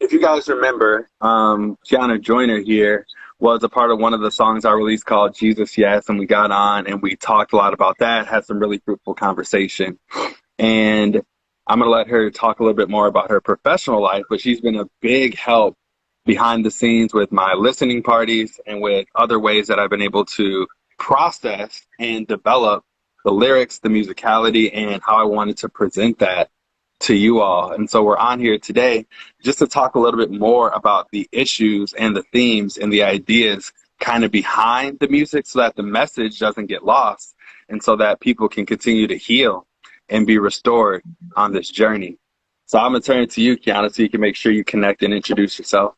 if you guys remember, Kiana Joyner here was a part of one of the songs I released called Jesus Yes, and we got on and we talked a lot about that, had some really fruitful conversation. And I'm going to let her talk a little bit more about her professional life, but she's been a big help behind the scenes with my listening parties and with other ways that I've been able to process and develop the lyrics, the musicality, and how I wanted to present that to you all. And so we're on here today just to talk a little bit more about the issues and the themes and the ideas kind of behind the music so that the message doesn't get lost and so that people can continue to heal and be restored on this journey. So I'm going to turn it to you, Kiana, so you can make sure you connect and introduce yourself.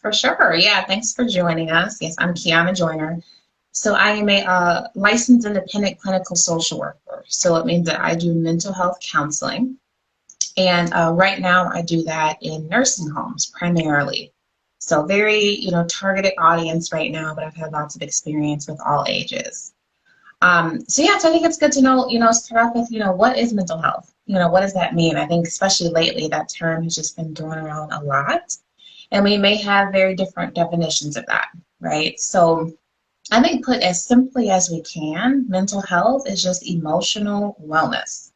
For sure. Yeah. Thanks for joining us. Yes, I'm Kiana Joyner. So I am a licensed independent clinical social worker. So it means that I do mental health counseling. And right now I do that in nursing homes primarily. So very, targeted audience right now, but I've had lots of experience with all ages. So I think it's good to know, start off with, what is mental health? What does that mean? I think especially lately that term has just been thrown around a lot. And we may have very different definitions of that, right? So I think put as simply as we can, mental health is just emotional wellness,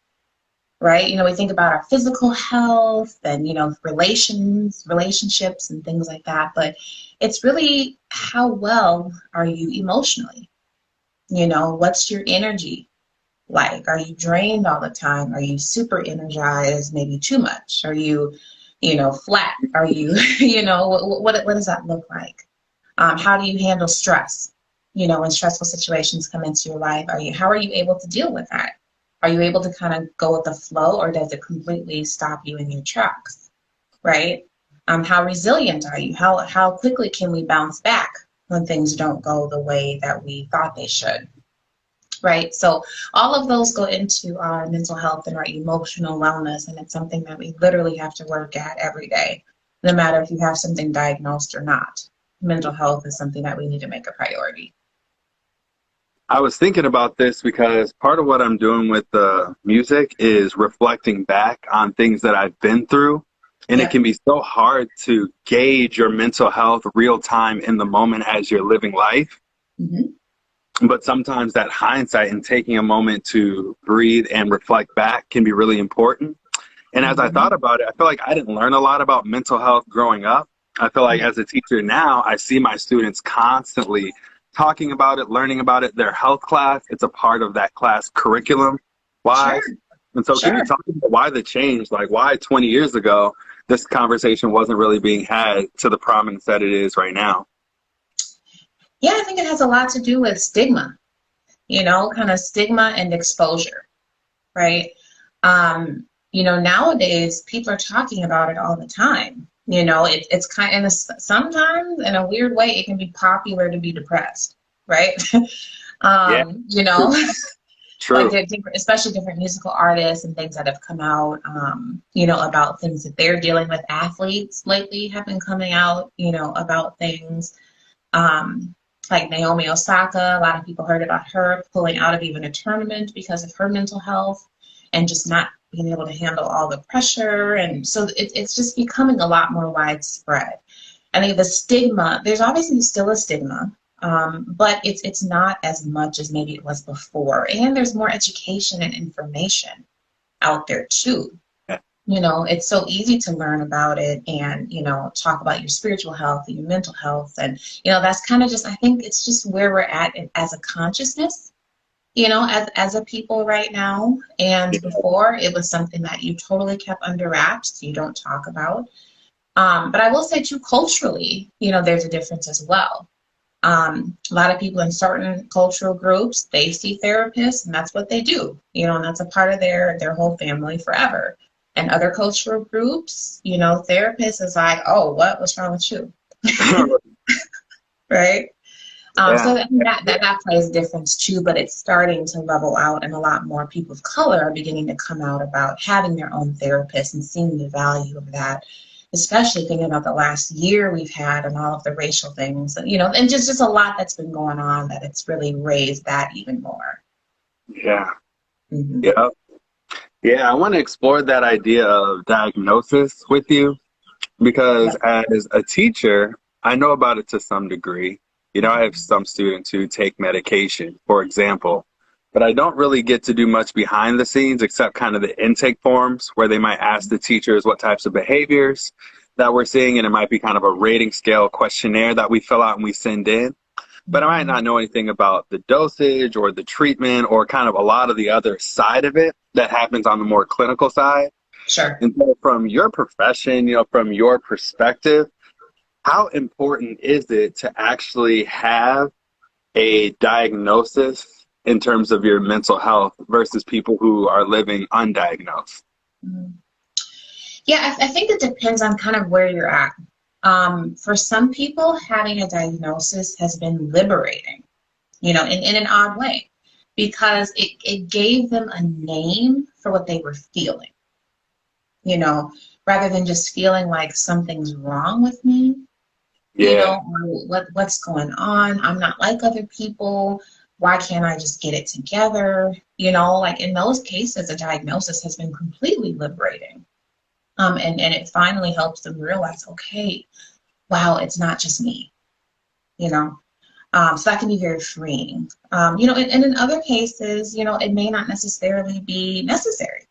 right? We think about our physical health and, relationships and things like that, but it's really how well are you emotionally? What's your energy like? Are you drained all the time? Are you super energized, maybe too much? Are you, flat? Are you, what does that look like? How do you handle stress? When stressful situations come into your life, how are you able to deal with that? Are you able to kind of go with the flow, or does it completely stop you in your tracks, right? How resilient are you? How quickly can we bounce back when things don't go the way that we thought they should, right? So all of those go into our mental health and our emotional wellness, and it's something that we literally have to work at every day, no matter if you have something diagnosed or not. Mental health is something that we need to make a priority. I was thinking about this because part of what I'm doing with the music is reflecting back on things that I've been through. And It can be so hard to gauge your mental health real time in the moment as you're living life. Mm-hmm. But sometimes that hindsight and taking a moment to breathe and reflect back can be really important. And as I thought about it, I feel like I didn't learn a lot about mental health growing up. I feel like as a teacher now, I see my students constantly talking about it, learning about it. Their health class, it's a part of that class curriculum. Why? Sure. And so can you talk about why the change, like why 20 years ago, this conversation wasn't really being had to the prominence that it is right now? Yeah, I think it has a lot to do with stigma, kind of stigma and exposure, right? Nowadays people are talking about it all the time. It's kind of, sometimes in a weird way, it can be popular to be depressed, right? True. Like especially different musical artists and things that have come out, about things that they're dealing with. Athletes lately have been coming out, about things like Naomi Osaka. A lot of people heard about her pulling out of even a tournament because of her mental health and just not being able to handle all the pressure. And so it's just becoming a lot more widespread. I think the stigma, there's obviously still a stigma, but it's not as much as maybe it was before. And there's more education and information out there too. It's so easy to learn about it and, talk about your spiritual health and your mental health. And, that's kind of just, I think it's just where we're at as a consciousness, as a people right now. And before, it was something that you totally kept under wraps, you don't talk about. But I will say too, culturally, there's a difference as well. A lot of people in certain cultural groups, they see therapists and that's what they do, and that's a part of their whole family forever. And other cultural groups, therapists is like, oh, what's wrong with you? Right? So that plays a difference too, but it's starting to level out, and a lot more people of color are beginning to come out about having their own therapist and seeing the value of that, especially thinking about the last year we've had and all of the racial things, and just a lot that's been going on that it's really raised that even more. Yeah. Mm-hmm. Yeah, I want to explore that idea of diagnosis with you. because Yeah. as a teacher, I know about it to some degree. You know, I have some students who take medication, for example, but I don't really get to do much behind the scenes except kind of the intake forms where they might ask the teachers what types of behaviors that we're seeing, and it might be kind of a rating scale questionnaire that we fill out and we send in. But I might not know anything about the dosage or the treatment or kind of a lot of the other side of it that happens on the more clinical side. Sure. And so from your profession, from your perspective, how important is it to actually have a diagnosis in terms of your mental health versus people who are living undiagnosed? Mhm. Yeah, I think it depends on kind of where you're at. For some people, having a diagnosis has been liberating, in an odd way, because it gave them a name for what they were feeling, rather than just feeling like something's wrong with me, Yeah. or what's going on. I'm not like other people. Why can't I just get it together? Like in those cases, a diagnosis has been completely liberating. And it finally helps them realize, okay, wow, it's not just me, you know. So that can be very freeing. And in other cases, it may not necessarily be necessary.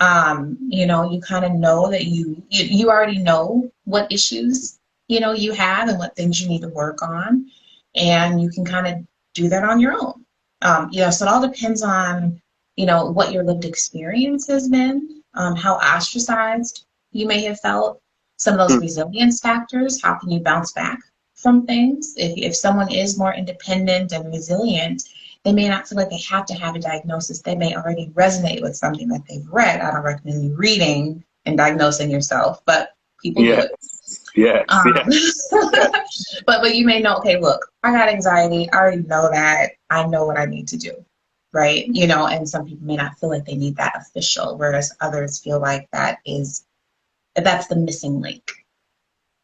You kind of know that you already know what issues, you have and what things you need to work on, and you can kind of do that on your own. So it all depends on, what your lived experience has been, how ostracized you may have felt, some of those Mm. resilience factors. How can you bounce back from things? If someone is more independent and resilient, they may not feel like they have to have a diagnosis. They may already resonate with something that they've read. I don't recommend you reading and diagnosing yourself, but people do it. Yes. Yes. Yes. But you may know, okay, look, I got anxiety. I already know that. I know what I need to do, right? And some people may not feel like they need that official, whereas others feel like that's the missing link.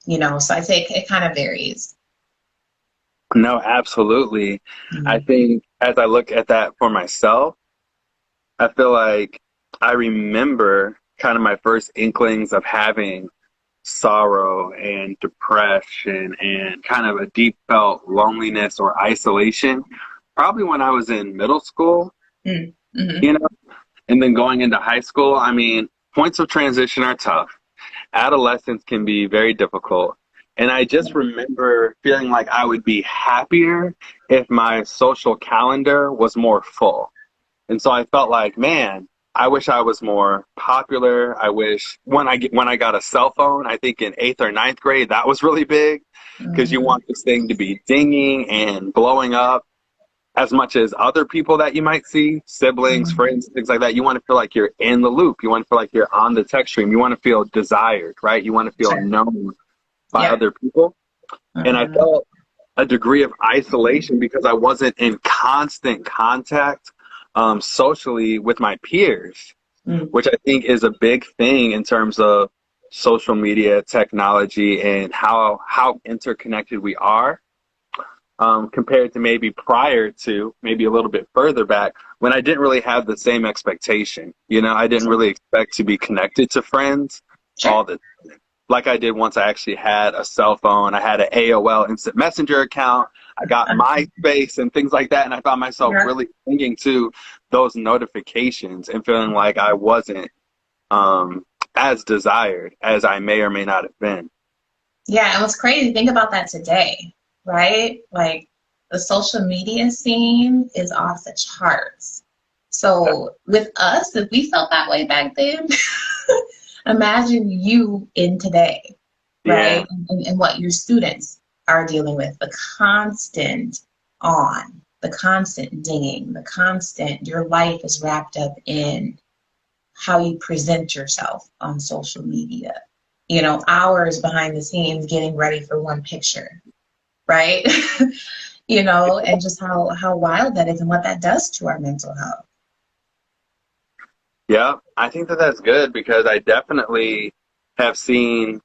So I'd say it kind of varies. No, absolutely. I Mm-hmm. think as I look at that for myself, I feel like I remember kind of my first inklings of having sorrow and depression and kind of a deep felt loneliness or isolation, probably when I was in middle school, Mm-hmm. you know, and then going into high school. I mean, points of transition are tough. Adolescence can be very difficult. And I just remember feeling like I would be happier if my social calendar was more full. And so I felt like, man, I wish I was more popular. I wish when I got a cell phone, I think in eighth or ninth grade, that was really big because you Mm-hmm. want this thing to be dinging and blowing up as much as other people that you might see, siblings, Mm-hmm. friends, things like that. You want to feel like you're in the loop. You want to feel like you're on the text stream. You want to feel desired, right? You want to feel Sure. known by Yeah. other people. And I Mm-hmm. felt a degree of isolation because I wasn't in constant contact socially with my peers, Mm-hmm. which I think is a big thing in terms of social media technology and how interconnected we are, compared to maybe prior to maybe a little bit further back when I didn't really have the same expectation. I didn't really expect to be connected to friends Sure. all the like I did once I actually had a cell phone. I had an AOL Instant Messenger account. I got MySpace and things like that. And I found myself Yeah. really clinging to those notifications and feeling like I wasn't as desired as I may or may not have been. Yeah, and what's crazy, think about that today, right? Like the social media scene is off the charts. So with us, if we felt that way back then, imagine you in today, Yeah. right? And what your students are dealing with, the constant the constant dinging, the constant, your life is wrapped up in how you present yourself on social media. Hours behind the scenes getting ready for one picture, right? And just how wild that is and what that does to our mental health. Yeah. I think that that's good because I definitely have seen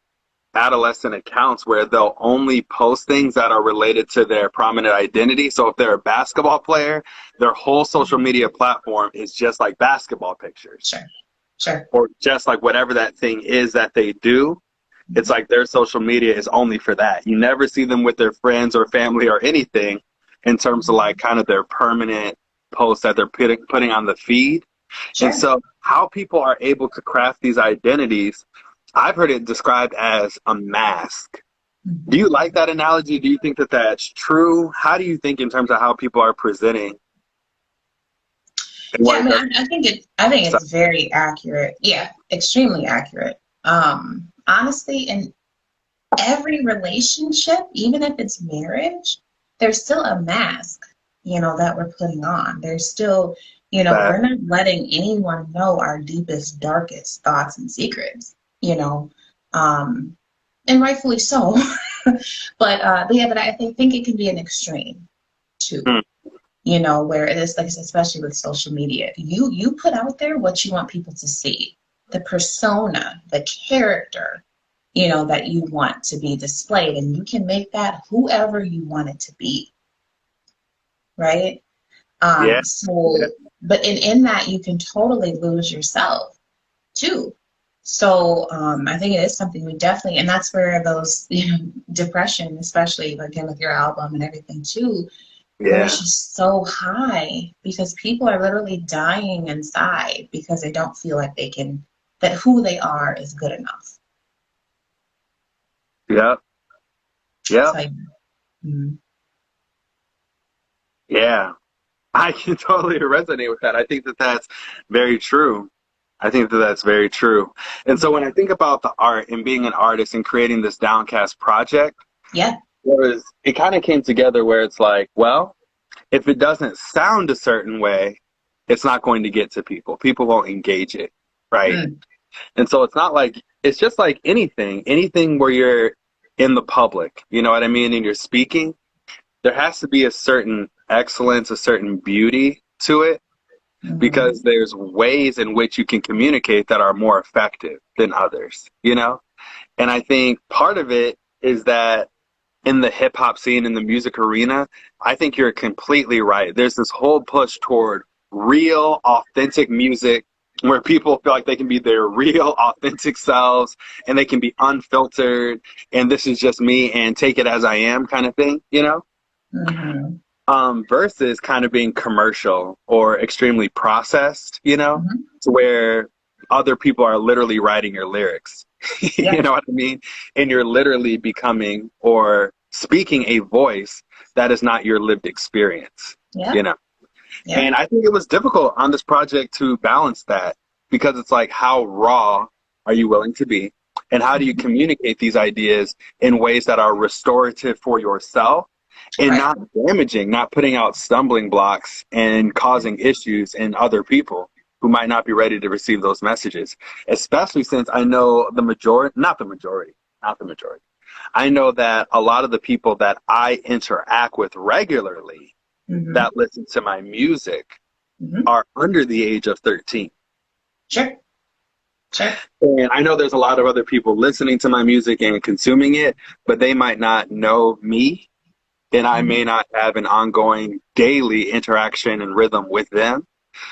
adolescent accounts where they'll only post things that are related to their prominent identity. So if they're a basketball player, their whole social media platform is just like basketball pictures Sure, sure. or just like whatever that thing is that they do. It's like their social media is only for that. You never see them with their friends or family or anything in terms of like kind of their permanent posts that they're putting on the feed. Sure. And so how people are able to craft these identities, I've heard it described as a mask. Do you like that analogy? Do you think that that's true? How do you think in terms of how people are presenting? Yeah, I mean, I think it's very accurate. Yeah, extremely accurate. Honestly, in every relationship, even if it's marriage, there's still a mask, that we're putting on. There's still, we're not letting anyone know our deepest, darkest thoughts and secrets, and rightfully so. But I think it can be an extreme too. Where it is, like I said, especially with social media, you put out there what you want people to see, the persona, the character, that you want to be displayed, and you can make that whoever you want it to be, right? But in that you can totally lose yourself too. So I think it is something we definitely, and that's where those, depression, especially again with your album and everything too, where it's just so high because people are literally dying inside because they don't feel like that who they are is good enough. Yeah. Yeah. Yeah. I can totally resonate with that. I think that that's very true. And so when I think about the art and being an artist and creating this Downcast project, it kind of came together where it's like, well, if it doesn't sound a certain way, it's not going to get to people. People won't engage it, right? And so it's just like anything where you're in the public, you know what I mean? And you're speaking, there has to be a certain excellence, a certain beauty to it, because there's ways in which you can communicate that are more effective than others, And I think part of it is that in the hip hop scene, in the music arena, I think you're completely right. There's this whole push toward real, authentic music where people feel like they can be their real, authentic selves and they can be unfiltered. And this is just me and take it as I am kind of thing, versus kind of being commercial or extremely processed, to where other people are literally writing your lyrics. You know what I mean? And you're literally becoming or speaking a voice that is not your lived experience, And I think it was difficult on this project to balance that because it's like, how raw are you willing to be? And how do you communicate these ideas in ways that are restorative for yourself and not damaging, not putting out stumbling blocks and causing issues in other people who might not be ready to receive those messages, especially since I know not the majority. I know that a lot of the people that I interact with regularly that listen to my music are under the age of 13. Sure. And I know there's a lot of other people listening to my music and consuming it, but they might not know me, and I may not have an ongoing daily interaction and rhythm with them.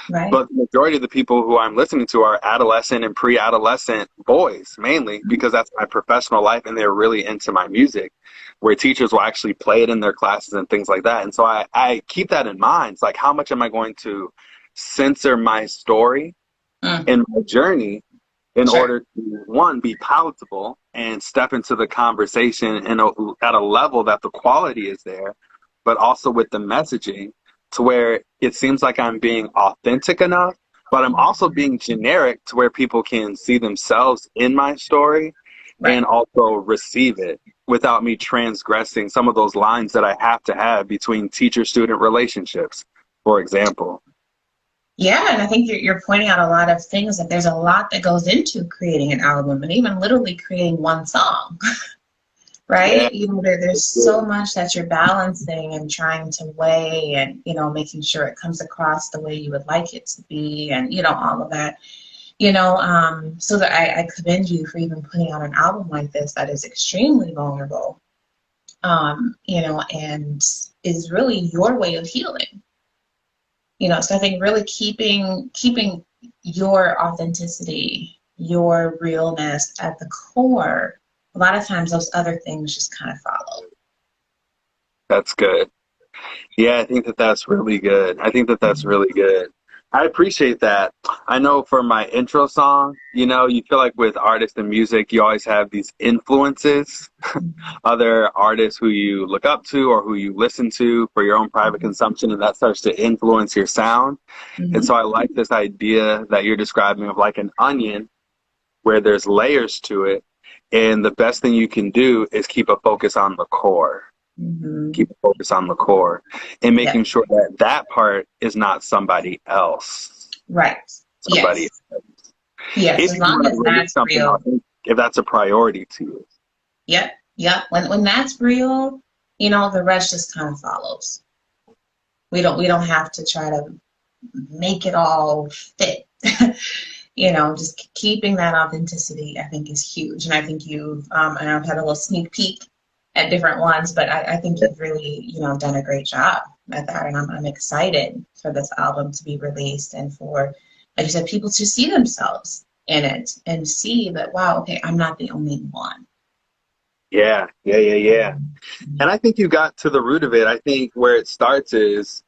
Right. But the majority of the people who I'm listening to are adolescent and pre-adolescent boys, mainly because that's my professional life, and they're really into my music, where teachers will actually play it in their classes and things like that. And so I keep that in mind. It's like, how much am I going to censor my story and my journey in order to, one, be palatable and step into the conversation at a level that the quality is there, but also with the messaging to where it seems like I'm being authentic enough, but I'm also being generic to where people can see themselves in my story and also receive it without me transgressing some of those lines that I have to have between teacher-student relationships, for example. Yeah, and I think you're pointing out a lot of things, that there's a lot that goes into creating an album and even literally creating one song. Right? There's so much that you're balancing and trying to weigh and, making sure it comes across the way you would like it to be and, all of that, so that I commend you for even putting out an album like this that is extremely vulnerable, and is really your way of healing, so I think really keeping your authenticity, your realness at the core a lot of times those other things just kind of follow. That's good. Yeah, I think that that's really good. I think that that's really good. I appreciate that. I know for my intro song, you know, you feel like with artists and music, you always have these influences, other artists who you look up to or who you listen to for your own private consumption, and that starts to influence your sound. And so I like this idea that you're describing of like an onion where there's layers to it. And the best thing you can do is keep a focus on the core. Keep a focus on the core and making sure that that part is not somebody else. Right. Somebody else. Yes, If as long as that's real. If that's a priority to you. Yep. When that's real, you know, the rest just kind of follows. We don't have to try to make it all fit. You know, just keeping that authenticity, I think, is huge. And I think you've, and I've had a little sneak peek at different ones, but I think you've really, you know, done a great job at that. And I'm excited for this album to be released and for, like you said, people to see themselves in it and see that, wow, okay, I'm not the only one. Yeah. And I think you got to the root of it. I think where it starts is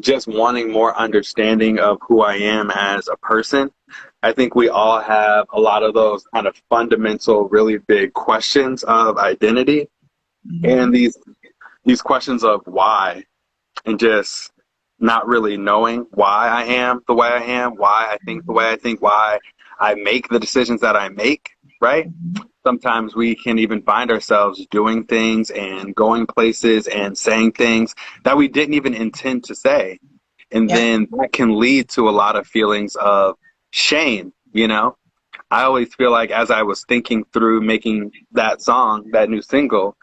just wanting more understanding of who I am as a person. I think we all have a lot of those kind of fundamental, really big questions of identity. And these questions of why, and just not really knowing why I am the way I am, why I think the way I think, why I make the decisions that I make, right? Sometimes we can even find ourselves doing things and going places and saying things that we didn't even intend to say. And then that can lead to a lot of feelings of shame, you know? I always feel like as I was thinking through making that song, that new single,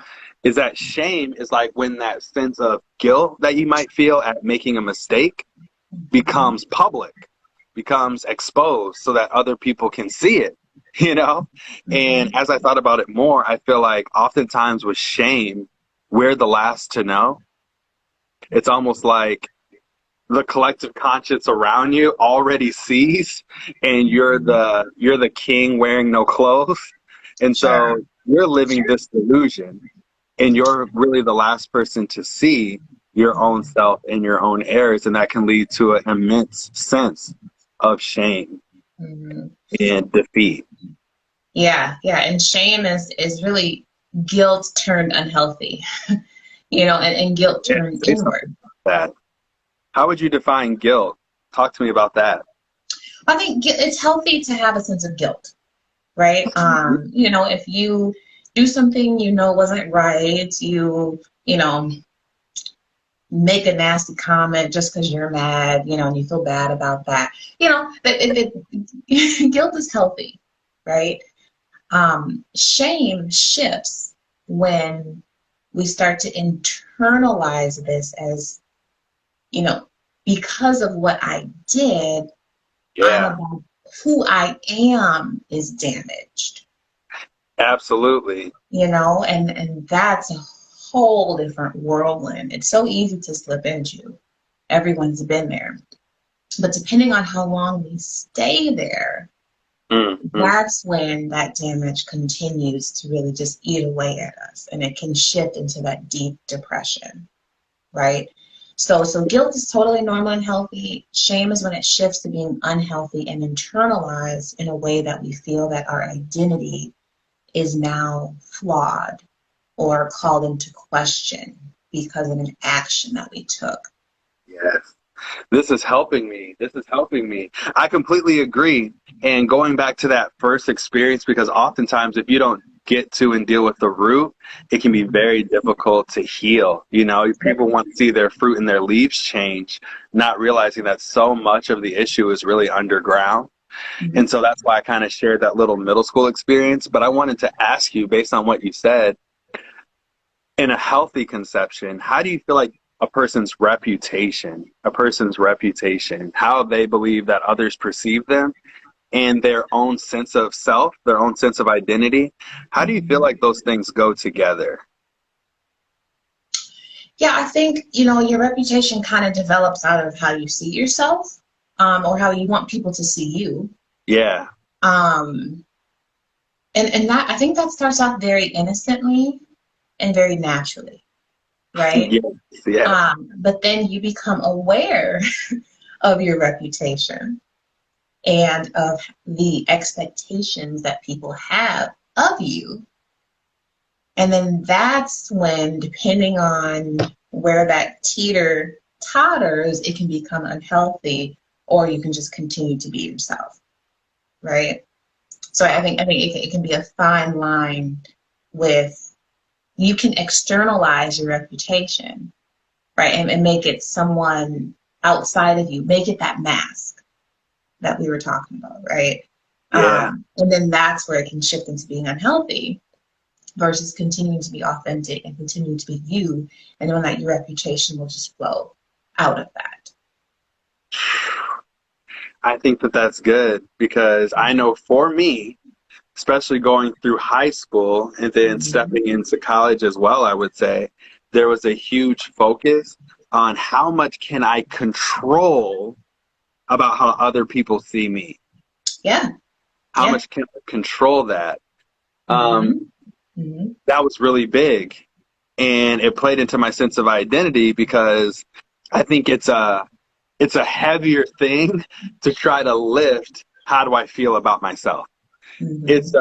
is that shame is like when that sense of guilt that you might feel at making a mistake becomes public, becomes exposed so that other people can see it, you know? And as I thought about it more, I feel like oftentimes with shame, we're the last to know. It's almost like the collective conscience around you already sees, and you're the king wearing no clothes. And so you're living this delusion, and you're really the last person to see your own self and your own errors, and that can lead to an immense sense of shame and defeat. Yeah, and shame is really guilt turned unhealthy, you know, and guilt turned inward. That. How would you define guilt? Talk to me about that. I think it's healthy to have a sense of guilt, right? You know, if you do something you know wasn't right, you know, make a nasty comment just because you're mad, you know, and you feel bad about that. You know, guilt is healthy, right? Shame shifts when we start to internalize this as, you know, because of what I did, who I am is damaged. Absolutely. You know, and that's a whole different whirlwind. It's so easy to slip into. Everyone's been there. But depending on how long we stay there, that's when that damage continues to really just eat away at us. And it can shift into that deep depression, right? So guilt is totally normal and healthy. Shame is when it shifts to being unhealthy and internalized in a way that we feel that our identity is now flawed or called into question because of an action that we took. Yes. This is helping me. I completely agree. And going back to that first experience, because oftentimes if you don't get to and deal with the root, it can be very difficult to heal. You know, people want to see their fruit and their leaves change, not realizing that so much of the issue is really underground. And so that's why I kind of shared that little middle school experience. But I wanted to ask you, based on what you said, in a healthy conception, how do you feel like a person's reputation, how they believe that others perceive them, and their own sense of self, their own sense of identity, how do you feel like those things go together? Yeah, I think, you know, your reputation kind of develops out of how you see yourself, or how you want people to see you. Yeah. And that, I think that starts off very innocently and very naturally, right? Yes, yes. But then you become aware of your reputation and of the expectations that people have of you. And then that's when, depending on where that teeter totters, it can become unhealthy, or you can just continue to be yourself, right? So I think it can be a fine line with, you can externalize your reputation, right, and make it someone outside of you, make it that mask that we were talking about, right? Yeah. And then that's where it can shift into being unhealthy versus continuing to be authentic and continuing to be you, and knowing that your reputation will just flow out of that. I think that that's good, because I know for me, especially going through high school and then stepping into college as well, I would say there was a huge focus on how much can I control about how other people see me. Yeah. How much can I control that? That was really big. And it played into my sense of identity, because I think it's a heavier thing to try to lift. How do I feel about myself? It's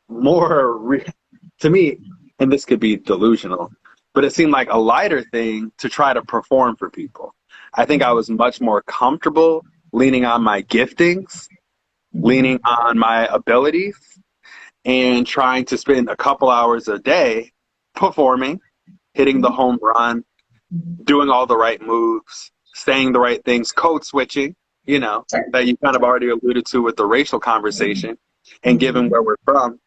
more, to me, and this could be delusional, but it seemed like a lighter thing to try to perform for people. I think I was much more comfortable leaning on my giftings, leaning on my abilities, and trying to spend a couple hours a day performing, hitting the home run, doing all the right moves, saying the right things, code switching, that you kind of already alluded to with the racial conversation. And given where we're from,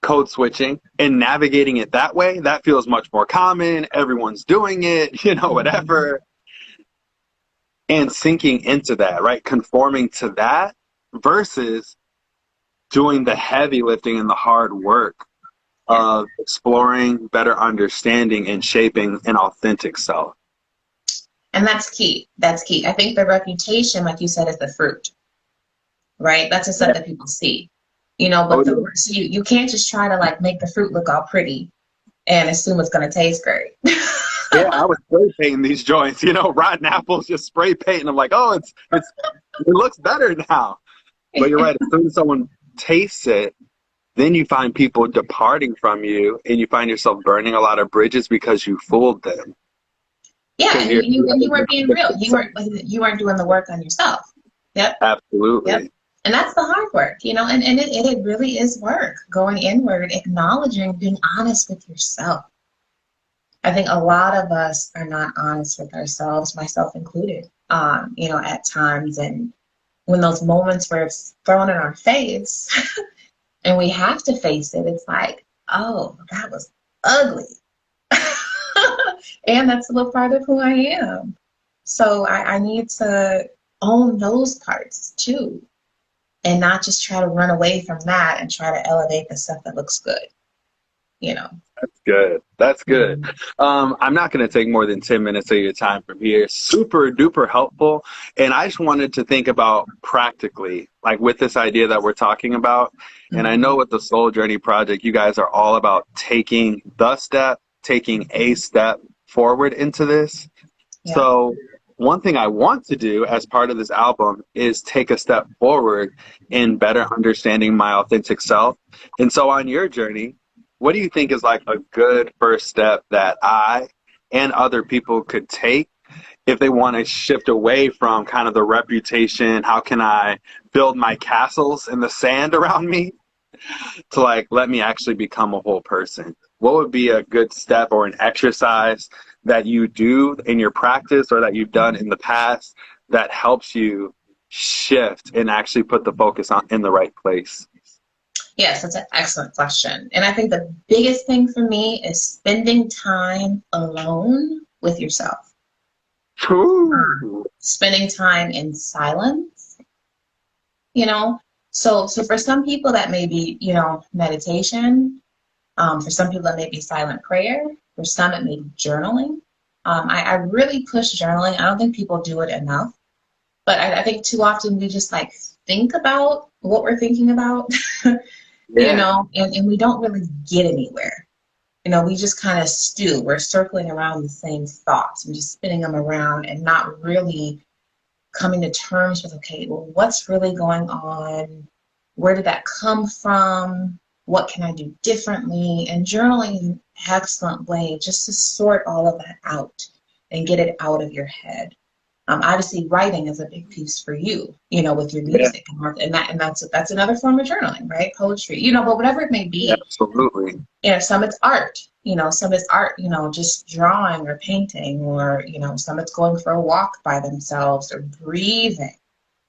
code switching and navigating it that way, that feels much more common. Everyone's doing it, whatever. And sinking into that, right? Conforming to that versus doing the heavy lifting and the hard work of exploring, better understanding, and shaping an authentic self. And that's key. That's key. I think the reputation, like you said, is the fruit, right? That's the stuff that people see, but so you can't just try to like make the fruit look all pretty and assume it's going to taste great. Yeah, I was spray painting these joints, rotten apples, just spray painting. I'm like, oh, it looks better now. But you're right. As soon as someone tastes it, then you find people departing from you, and you find yourself burning a lot of bridges because you fooled them. Yeah, and you weren't being real. You weren't doing the work on yourself. Yep. Absolutely. Yep. And that's the hard work, and it really is work, going inward, acknowledging, being honest with yourself. I think a lot of us are not honest with ourselves, myself included, at times. And when those moments where it's thrown in our face and we have to face it, it's like, oh, that was ugly. And that's a little part of who I am. So I need to own those parts too, and not just try to run away from that and try to elevate the stuff that looks good. That's good. That's good. I'm not going to take more than 10 minutes of your time from here. Super duper helpful. And I just wanted to think about practically, like with this idea that we're talking about. And I know with the Soul Journey Project, you guys are all about taking a step forward into this. Yeah. So one thing I want to do as part of this album is take a step forward in better understanding my authentic self. And so on your journey, what do you think is like a good first step that I and other people could take if they want to shift away from kind of the reputation? How can I build my castles in the sand around me to like, let me actually become a whole person? What would be a good step or an exercise that you do in your practice or that you've done in the past that helps you shift and actually put the focus in the right place? Yes, that's an excellent question. And I think the biggest thing for me is spending time alone with yourself. Spending time in silence, So for some people that may be, meditation. For some people that may be silent prayer. For some it may be journaling. I really push journaling. I don't think people do it enough. But I think too often we just like think about what we're thinking about. you Yeah. know, and we don't really get anywhere. You know, we just kind of stew. We're circling around the same thoughts and just spinning them around and not really coming to terms with, okay, well, what's really going on? Where did that come from? What can I do differently? And journaling is an excellent way just to sort all of that out and get it out of your head. Obviously, writing is a big piece for you, you know, with your Yeah. music and that's another form of journaling, right? Poetry, you know, but whatever it may be. Absolutely. You know, some it's art, you know, some it's art, you know, just drawing or painting, or, you know, some it's going for a walk by themselves or breathing,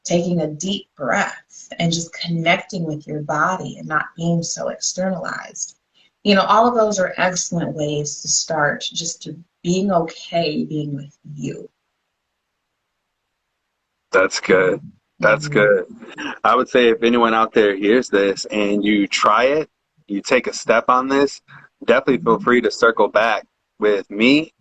taking a deep breath and just connecting with your body and not being so externalized. You know, all of those are excellent ways to start just to being okay being with you. That's good. That's Mhm. good. I would say if anyone out there hears this and you try it, you take a step on this, definitely feel free to circle back with me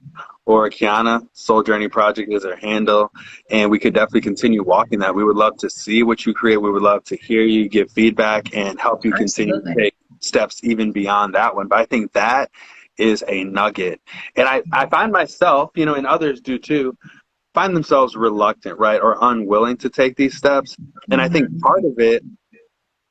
or Kiana. Soul Journey Project is her handle, and we could definitely continue walking that. We would love to see what you create. We would love to hear you give feedback and help you continue to Absolutely. take steps even beyond that one. But I think that is a nugget. And I find myself, you know, and others do too, find themselves reluctant, right, or unwilling to take these steps. And I think Mhm. part of it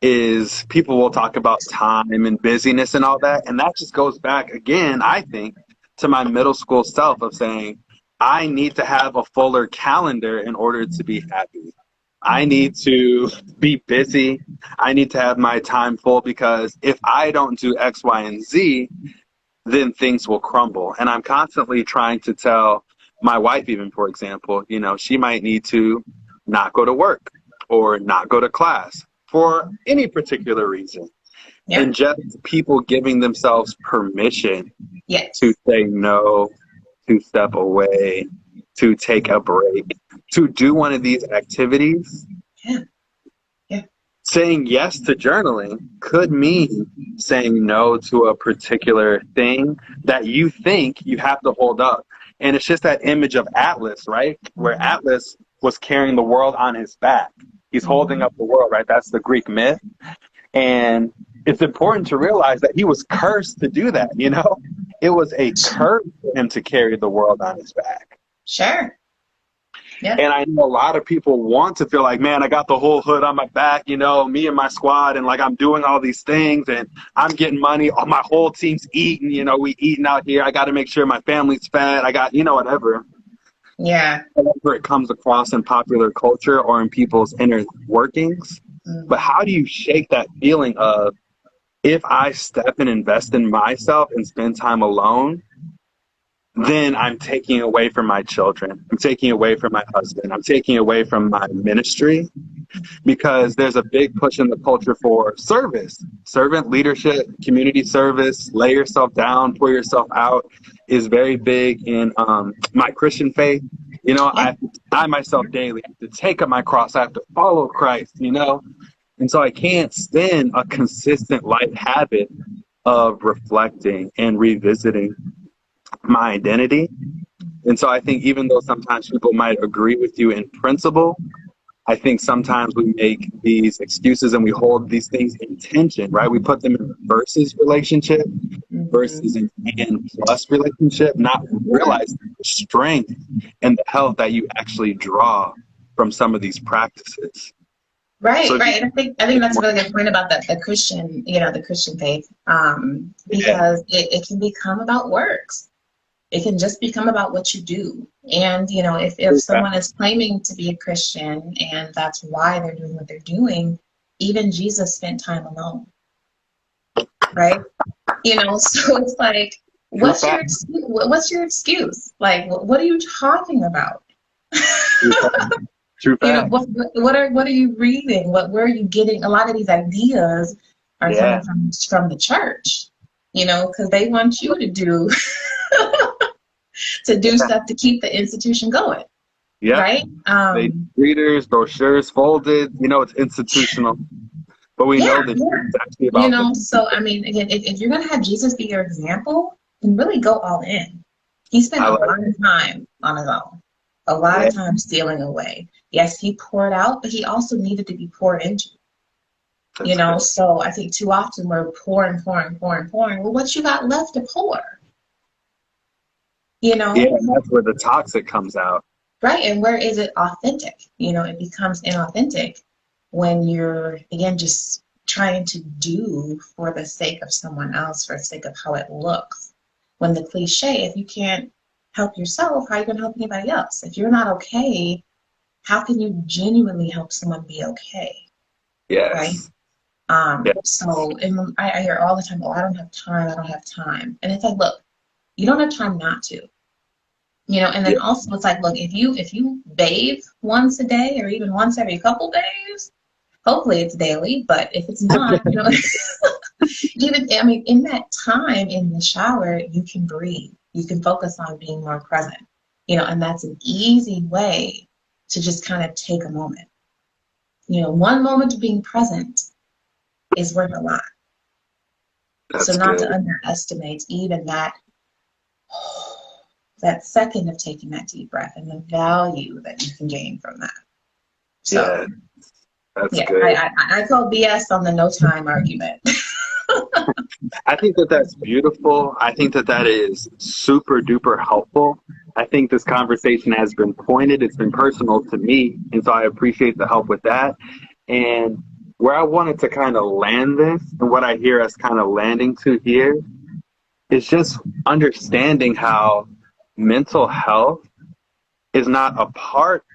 is people will talk about time and busyness and all that. And that just goes back again, I think, to my middle school self of saying, I need to have a fuller calendar in order to be happy. I need to be busy. I need to have my time full because if I don't do X, Y, and Z, then things will crumble. And I'm constantly trying to tell my wife, even for example, you know, she might need to not go to work or not go to class for any particular reason. Yeah. And just people giving themselves permission to Yes. say no, to step away, to take a break, to do one of these activities. Yeah. Yeah. Saying yes to journaling could mean saying no to a particular thing that you think you have to hold up. And it's just that image of Atlas, right? Where Mhm. Atlas was carrying the world on his back. He's holding Mhm. up the world, right? That's the Greek myth. And it's important to realize that he was cursed to do that, you know? It was a curse for him to carry the world on his back. Sure. Yeah. And I know a lot of people want to feel like, man, I got the whole hood on my back, you know, me and my squad, and like I'm doing all these things and I'm getting money. All my whole team's eating, you know, we eating out here. I got to make sure my family's fed. I got, you know, whatever. Yeah. Whatever it comes across in popular culture or in people's inner workings. But Mhm. how do you shake that feeling of if I step and invest in myself and spend time alone, then I'm taking away from my children. I'm taking away from my husband. I'm taking away from my ministry because there's a big push in the culture for service, servant leadership, community service, lay yourself down, pour yourself out is very big in my Christian faith. You know, I Yeah. have to die myself daily. I have to take up my cross. I have to follow Christ, you know? And so I can't spend a consistent life habit of reflecting and revisiting my identity. And so I think even though sometimes people might agree with you in principle, I think sometimes we make these excuses and we hold these things in tension, right? We put them in a versus relationship versus Mhm. an and plus relationship, not Yeah. realizing the strength and the health that you actually draw from some of these practices. Right, So right. And I think that's a really good point about the Christian, you know, the Christian faith, yeah, because it can become about works. It can just become about what you do. And, you know, if someone is claiming to be a Christian and that's why they're doing what they're doing, even Jesus spent time alone, right? You know, so it's like, true what's your fact, excuse? What's your excuse? Like, what are you talking about? true fact, true You know, fact. what are you reading? Where are you getting? A lot of these ideas are Yeah, coming from the church, you know, because they want you to do yeah, stuff to keep the institution going, yep. right? They readers, brochures, folded. You know, it's institutional, but we know Yeah, that yeah. it's actually You about the know, so people. I mean, again, if you're gonna have Jesus be your example, then really go all in. He spent I a like, lot of time on his own, a lot yeah, of time stealing away. Yes, he poured out, but he also needed to be poured into. You know, so I think too often we're pouring. Well, what you got left to pour? You know? Yeah, that's where the toxic comes out. Right. And where is it authentic? You know, it becomes inauthentic when you're, again, just trying to do for the sake of someone else, for the sake of how it looks. When the cliche, if you can't help yourself, how are you going to help anybody else? If you're not okay, how can you genuinely help someone be okay? Yes. Right? Yes. So I hear all the time, oh, I don't have time. And it's like, look, you don't have time not to. You know, and then also it's like, look, if you bathe once a day or even once every couple days, hopefully it's daily, but if it's not, you know, in that time in the shower, you can breathe. You can focus on being more present, you know, and that's an easy way to just kind of take a moment. You know, one moment of being present is worth a lot. That's so not good. to underestimate even that second of taking that deep breath and the value that you can gain from that. So, that's good. I call BS on the no time argument. I think that's beautiful. I think that is super duper helpful. I think this conversation has been pointed. It's been personal to me. And so I appreciate the help with that. And where I wanted to kind of land this and what I hear us kind of landing to here is just understanding how mental health is not a part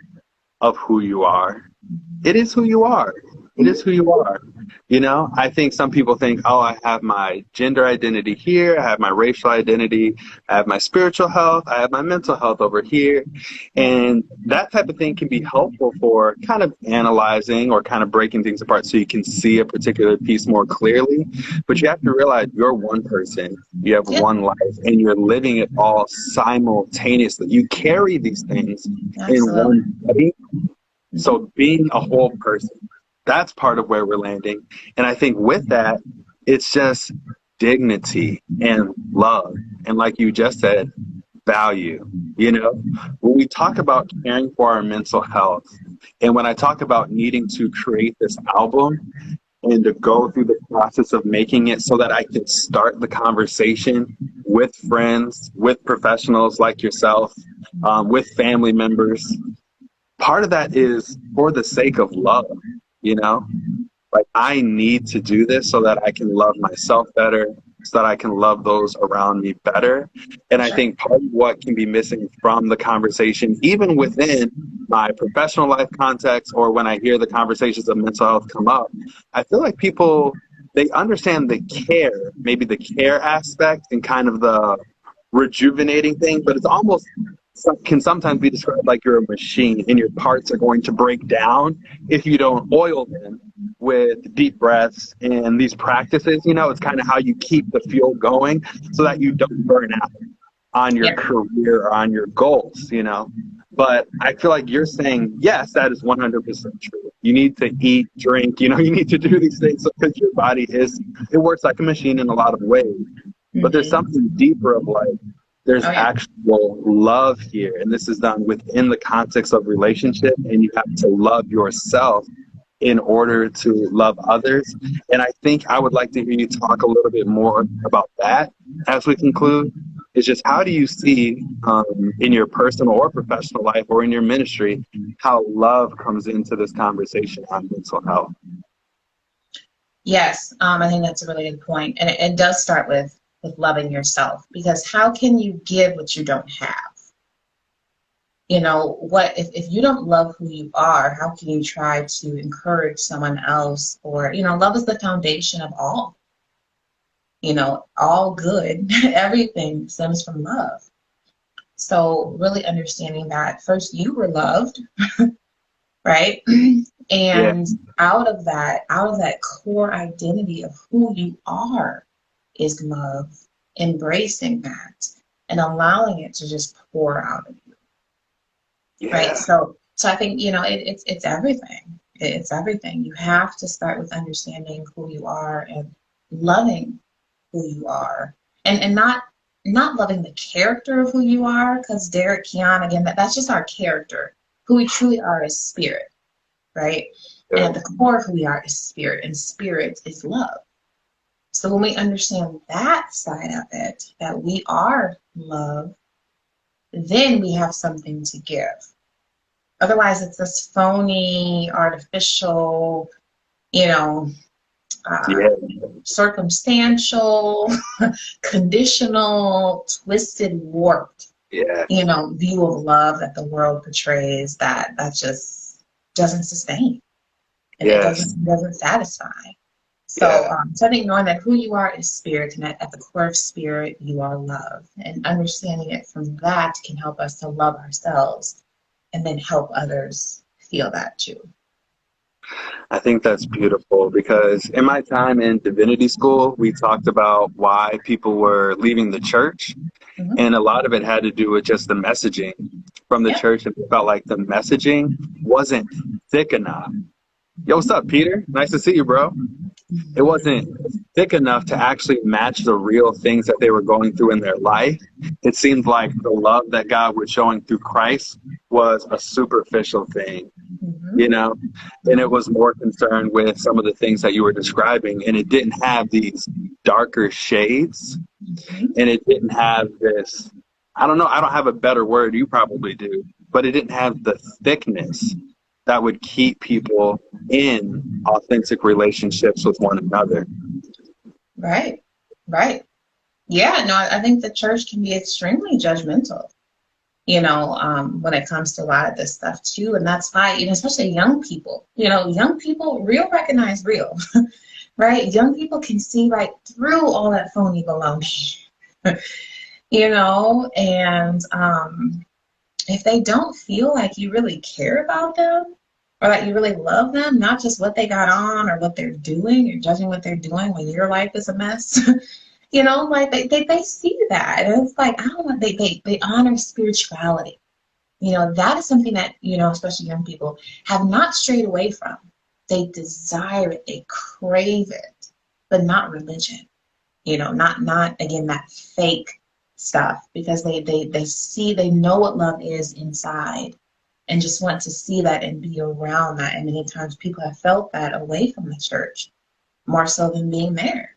of who you are. It is who you are. It is who you are. You know, I think some people think, oh, I have my gender identity here. I have my racial identity. I have my spiritual health. I have my mental health over here. And that type of thing can be helpful for kind of analyzing or kind of breaking things apart so you can see a particular piece more clearly. But you have to realize you're one person. You have one life and you're living it all simultaneously. You carry these things in one body. So being a whole person, that's part of where we're landing. And I think with that, it's just dignity and love. And like you just said, value. You know, when we talk about caring for our mental health, and when I talk about needing to create this album and to go through the process of making it so that I can start the conversation with friends, with professionals like yourself, with family members, part of that is for the sake of love, you know? Like, I need to do this so that I can love myself better, so that I can love those around me better. And I think part of what can be missing from the conversation, even within my professional life context or when I hear the conversations of mental health come up, I feel like people, they understand the care, maybe the care aspect and kind of the rejuvenating thing, but it's almost can sometimes be described like you're a machine and your parts are going to break down if you don't oil them with deep breaths and these practices. You know, it's kind of how you keep the fuel going so that you don't burn out on your career or on your goals, you know. But I feel like you're saying, yes, that is 100% true. You need to eat, drink, you know, you need to do these things because your body it works like a machine in a lot of ways. But there's something deeper of like, there's actual love here, and this is done within the context of relationship, and you have to love yourself in order to love others. And I think I would like to hear you talk a little bit more about that as we conclude. It's just, how do you see in your personal or professional life or in your ministry how love comes into this conversation on mental health? Yes, I think that's a really good point. And it does start with loving yourself, because how can you give what you don't have? You know, what if you don't love who you are, how can you try to encourage someone else? Or, you know, love is the foundation of all. You know, all good, everything stems from love. So really understanding that first you were loved, right? And out of that core identity of who you are is love, embracing that and allowing it to just pour out of you. Right? So I think, you know, it's everything. It's everything. You have to start with understanding who you are and loving who you are, and not loving the character of who you are, because Derek, Kiana, again, that's just our character. Who we truly are is spirit, right? And at the core of who we are is spirit, and spirit is love. So when we understand that side of it, that we are love, then we have something to give. Otherwise, it's this phony, artificial, circumstantial, conditional, twisted, warped, view of love that the world portrays that just doesn't sustain. And it doesn't satisfy. So, so I think knowing that who you are is spirit, and at the core of spirit, you are love. And understanding it from that can help us to love ourselves and then help others feel that too. I think that's beautiful, because in my time in divinity school, we talked about why people were leaving the church. Mm-hmm. And a lot of it had to do with just the messaging from the church. And it felt like the messaging wasn't thick enough. Yo, what's up, Peter? Nice to see you, bro. It wasn't thick enough to actually match the real things that they were going through in their life. It seemed like the love that God was showing through Christ was a superficial thing, and it was more concerned with some of the things that you were describing, and it didn't have these darker shades, and it didn't have this, I don't know, I don't have a better word, you probably do, but it didn't have the thickness that would keep people in authentic relationships with one another. Right. Yeah, no, I think the church can be extremely judgmental, when it comes to a lot of this stuff too. And that's why, especially young people, real recognize real, right? Young people can see right through all that phony baloney, and if they don't feel like you really care about them or that you really love them, not just what they got on or what they're doing, you're judging what they're doing when your life is a mess, like they see that. And it's like, I don't know, they honor spirituality. That is something that, especially young people have not strayed away from. They desire it, they crave it, but not religion, not again, that fake stuff, because they know what love is inside and just want to see that and be around that. And many times people have felt that away from the church more so than being there.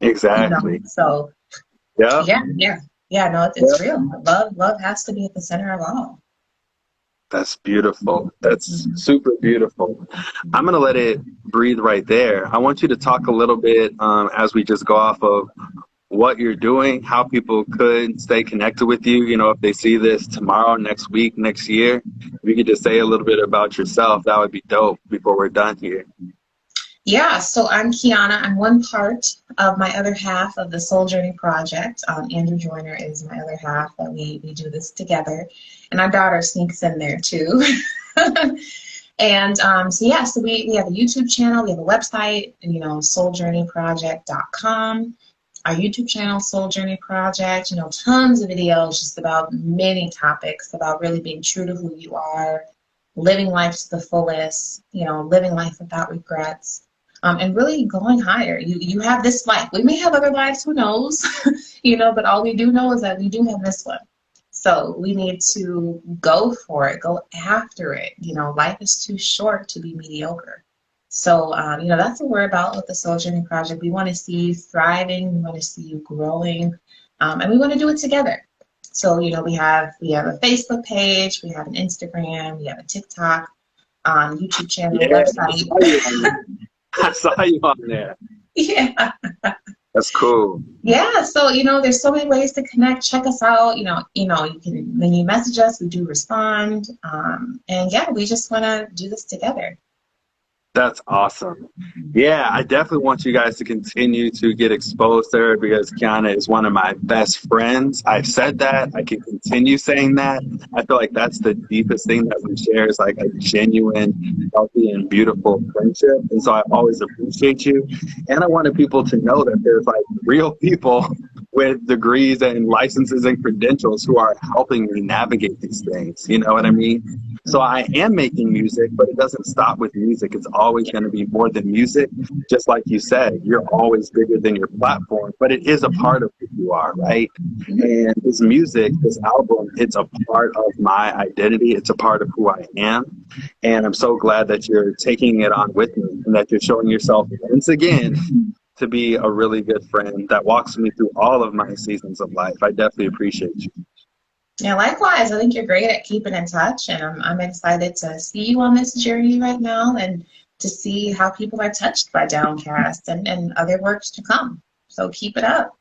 Exactly. So no, it's real. Love has to be at the center of all. That's beautiful. That's super beautiful. I'm going to let it breathe right there. I want you to talk a little bit as we just go off of what you're doing, how people could stay connected with you, if they see this tomorrow, next week, next year. If you could just say a little bit about yourself, that would be dope before we're done here. Yeah, so I'm Kiana. I'm one part of my other half of the Soul Journey Project. Andrew Joyner is my other half, that we do this together. And our daughter sneaks in there too. And so we have a YouTube channel, we have a website, souljourneyproject.com. Our YouTube channel, Soul Journey Project, tons of videos just about many topics, about really being true to who you are, living life to the fullest, living life without regrets, and really going higher. You have this life. We may have other lives, who knows, but all we do know is that we do have this one. So we need to go for it, go after it. Life is too short to be mediocre. So, that's what we're about with the Soul Journey Project. We want to see you thriving. We want to see you growing. And we want to do it together. So, we have a Facebook page. We have an Instagram. We have a TikTok, YouTube channel, website. I saw you on there. Yeah. That's cool. Yeah. So, there's so many ways to connect. Check us out. You can, when you message us, we do respond. And we just want to do this together. That's awesome. Yeah, I definitely want you guys to continue to get exposed to her, because Kiana is one of my best friends. I've said that. I can continue saying that. I feel like that's the deepest thing that we share, is like a genuine, healthy, and beautiful friendship. And so I always appreciate you. And I wanted people to know that there's like real people with degrees and licenses and credentials who are helping me navigate these things. You know what I mean? So I am making music, but it doesn't stop with music. It's always going to be more than music. Just like you said, you're always bigger than your platform, but it is a part of who you are, right? And this music, this album, it's a part of my identity. It's a part of who I am. And I'm so glad that you're taking it on with me and that you're showing yourself once again to be a really good friend that walks me through all of my seasons of life. I definitely appreciate you. Yeah, likewise. I think you're great at keeping in touch, and I'm excited to see you on this journey right now and to see how people are touched by Downcast and other works to come. So keep it up.